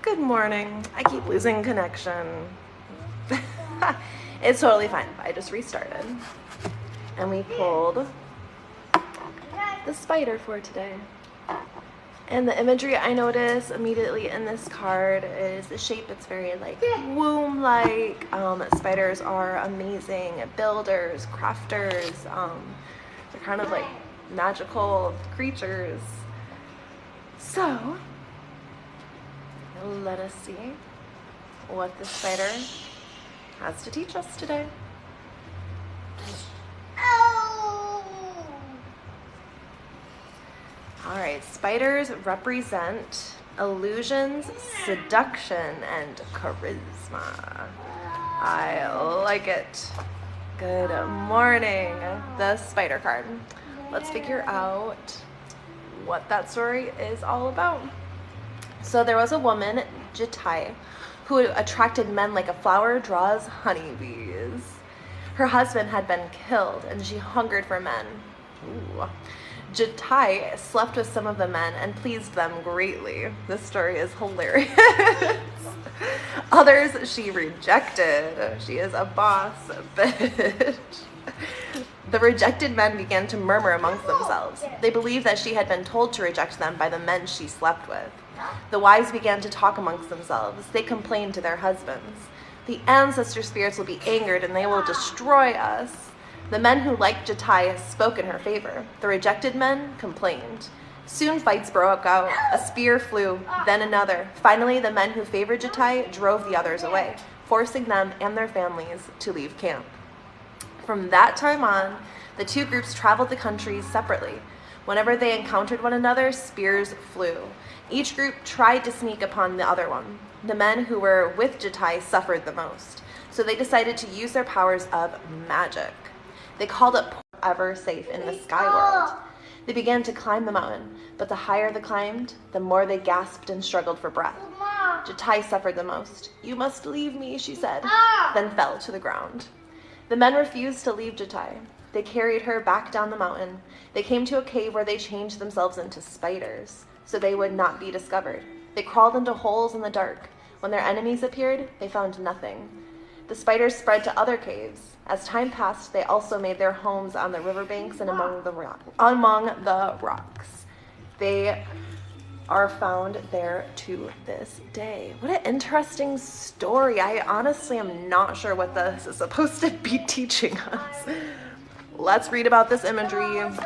Good morning. I keep losing connection. It's totally fine. I just restarted. And we pulled the spider for today. And the imagery I notice immediately in this card is the shape. It's very like womb-like. Spiders are amazing builders, crafters. They're kind of like magical creatures. So let us see what the spider has to teach us today. All right, spiders represent illusions, seduction, and charisma. I like it. Good morning, the spider card. Let's figure out what that story is all about. So there was a woman, Jitai, who attracted men like a flower draws honeybees. Her husband had been killed, and she hungered for men. Ooh. Jitai slept with some of the men and pleased them greatly. This story is hilarious. Others she rejected. She is a boss bitch. The rejected men began to murmur amongst themselves. They believed that she had been told to reject them by the men she slept with. The wives began to talk amongst themselves. They complained to their husbands. The ancestor spirits will be angered and they will destroy us. The men who liked Jitai spoke in her favor. The rejected men complained. Soon fights broke out. A spear flew, then another. Finally, the men who favored Jitai drove the others away, forcing them and their families to leave camp. From that time on, the two groups traveled the countries separately. Whenever they encountered one another, spears flew. Each group tried to sneak upon the other one. The men who were with Jitai suffered the most, so they decided to use their powers of magic. They called it ever safe in the sky world. They began to climb the mountain, but the higher they climbed, the more they gasped and struggled for breath. Jitai suffered the most. "You must leave me," she said, then fell to the ground. The men refused to leave Jitai. They carried her back down the mountain. They came to a cave where they changed themselves into spiders, so they would not be discovered. They crawled into holes in the dark. When their enemies appeared, they found nothing. The spiders spread to other caves. As time passed, they also made their homes on the riverbanks and among the rocks. They are found there to this day. What an interesting story. I honestly am not sure what this is supposed to be teaching us. Let's read about this imagery and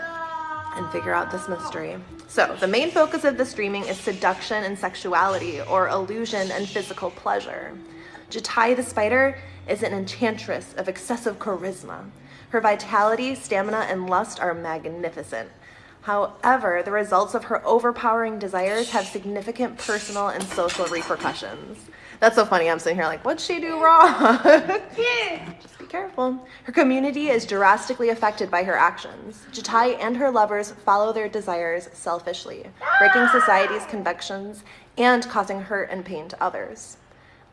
figure out this mystery. So, the main focus of this dreaming is seduction and sexuality, or illusion and physical pleasure. Jitai the spider is an enchantress of excessive charisma. Her vitality, stamina, and lust are magnificent. However, the results of her overpowering desires have significant personal and social repercussions. That's so funny. I'm sitting here like, what'd she do wrong? Just be careful. Her community is drastically affected by her actions. Jitai and her lovers follow their desires selfishly, breaking society's conventions and causing hurt and pain to others.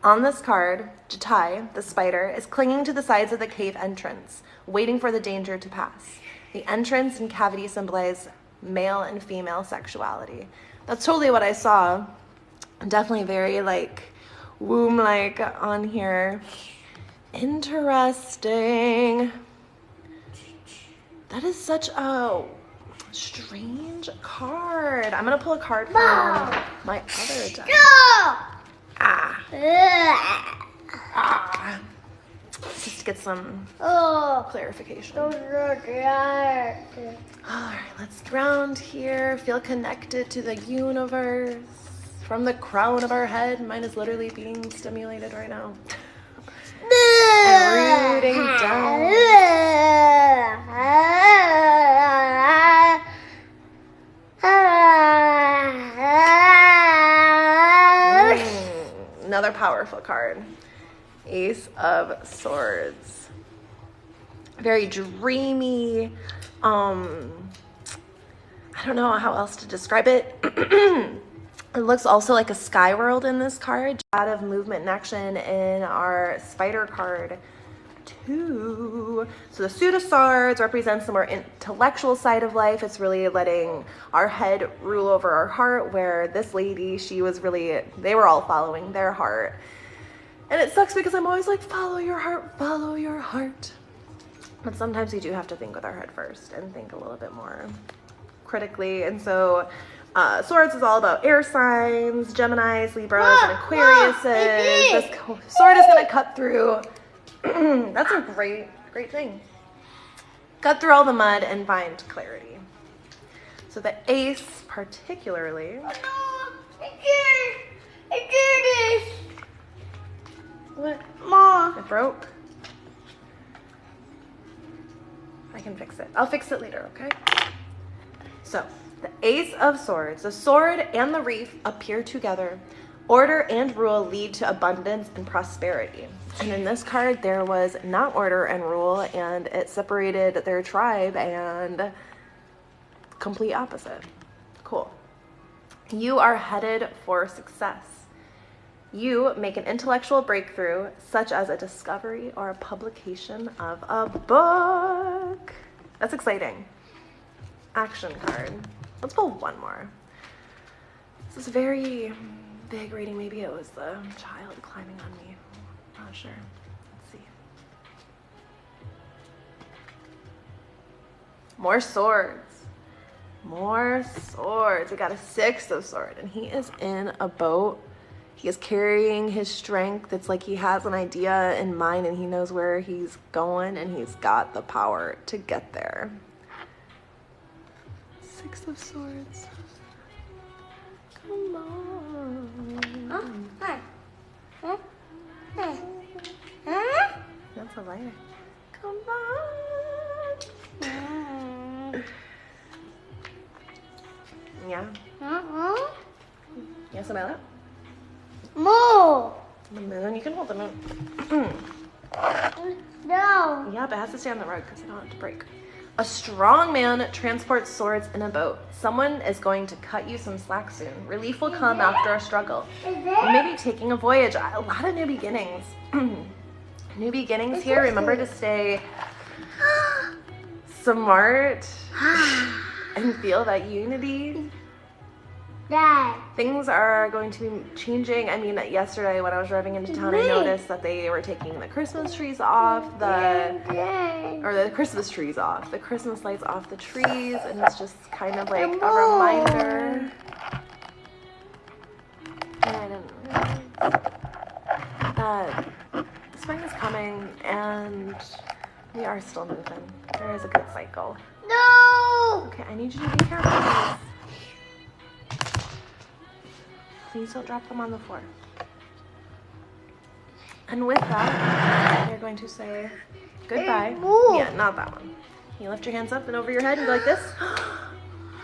On this card, Jitai, the spider, is clinging to the sides of the cave entrance, waiting for the danger to pass. The entrance and cavity symbolize male and female sexuality. That's totally what I saw. Definitely very like womb-like on here. Interesting. That is such a strange card. I'm gonna pull a card from my other deck. Just to get some clarification. All right, let's ground here. Feel connected to the universe. From the crown of our head. Mine is literally being stimulated right now. And rooting down. Another powerful card. Ace of Swords. Very dreamy. I don't know how else to describe it. It looks also like a sky world in this card. A lot of movement and action in our spider card. 2. So the Suit of Swords represents the more intellectual side of life. It's really letting our head rule over our heart, where this lady, they were all following their heart. And it sucks because I'm always like, follow your heart, follow your heart. But sometimes we do have to think with our head first and think a little bit more critically. And so Swords is all about air signs, Geminis, Libras, and Aquariuses. This sword is going to cut through. That's a great thing. Cut through all the mud and find clarity. So the Ace particularly. Oh, no, I did this. What? Mom. It broke? I can fix it. I'll fix it later, okay? So, the Ace of Swords. The sword and the reef appear together. Order and rule lead to abundance and prosperity. And in this card, there was not order and rule, and it separated their tribe, and complete opposite. Cool. You are headed for success. You make an intellectual breakthrough, such as a discovery or a publication of a book. That's exciting. Action card. Let's pull one more. This is a very big reading. Maybe it was the child climbing on me. Not sure. Let's see. More swords. More swords. We got a 6 of swords, and he is in a boat. He is carrying his strength. It's like he has an idea in mind and he knows where he's going, and he's got the power to get there. 6 of swords. Come on. That's a lighter. Come on. Yeah. Yes, am I allowed? More. The moon, you can hold the moon. No. Yeah, but it has to stay on the rug because I don't want it to break. A strong man transports swords in a boat. Someone is going to cut you some slack soon. Relief will come after a struggle. You may be taking a voyage. A lot of new beginnings. New beginnings here. Remember to stay smart and feel that unity. Dad. Things are going to be changing. I mean, yesterday when I was driving into town, I noticed that they were taking the Christmas trees off, the Christmas trees off, the Christmas lights off the trees, and it's just kind of like a reminder. And I didn't realize that spring is coming, and we are still moving. There is a good cycle. No. Okay, I need you to be careful, please. Please don't drop them on the floor. And with that, you're going to say goodbye. Yeah, not that one. You lift your hands up and over your head and go like this.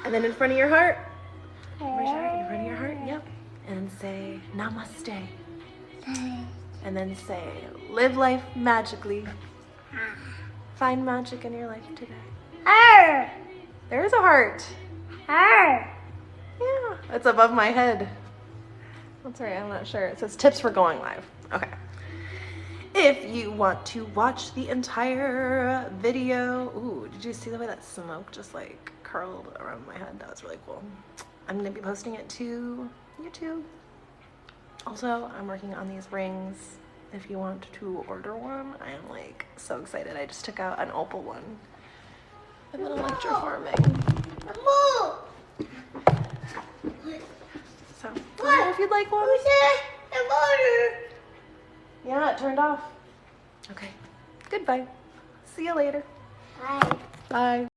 And then in front of your heart. In front of your heart, yep. And say namaste. And then say, live life magically. Find magic in your life today. There is a heart. Yeah, it's above my head. That's right, I'm not sure. It says tips for going live. Okay. If you want to watch the entire video, ooh, did you see the way that smoke just like curled around my head? That was really cool. I'm gonna be posting it to YouTube. Also, I'm working on these rings. If you want to order one, I am like so excited. I just took out an opal one. And then electroforming. So, let me know if you'd like one. Yeah, it turned off. Okay. Goodbye. See you later. Bye. Bye.